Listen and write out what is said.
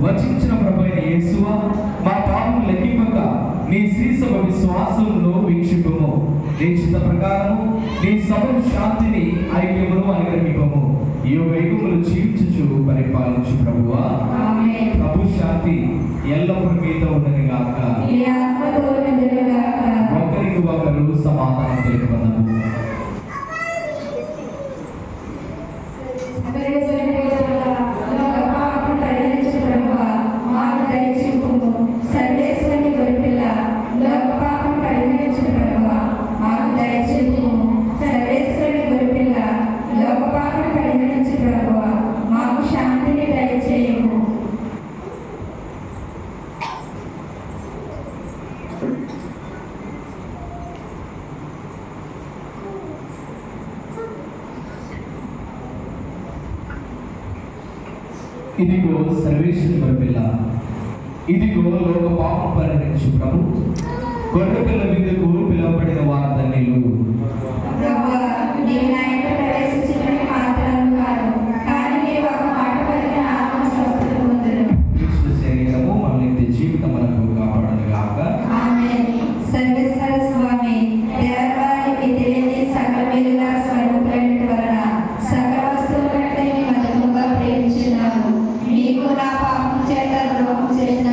వచించిన ప్రభువైన యేసువా, మా పాపములు లెక్కింపక నీ శ్రీసభ విశ్వాసంలో వీక్షిపము. నీ చిత్త ప్రకారము నీ సభను శాంతిని ఐక్యమును అనుగ్రహింపము. ఈ యుగములు జీవించుచు పరిపాలించు ప్రభువా. ప్రభు శాంతి ఎల్లప్పుడూ మీతో ఉండని గాక. ఒకరికి ఒకరు సమాధానం తెలుపుకుందాము. ఇదిగో సర్వేశ్వరుని పిల్ల, ఇదిగో లోక పాపం పరిహరించు ప్రభు. గొర్రె పిల్ల విందుకు పిలువబడిన వారు ధన్యులు. కృష్ణ శరీరము మన నిత్య జీవితం మనకు కాపాడను గాక. నీకు నా పాపం చేత ద్రోహం చేసిన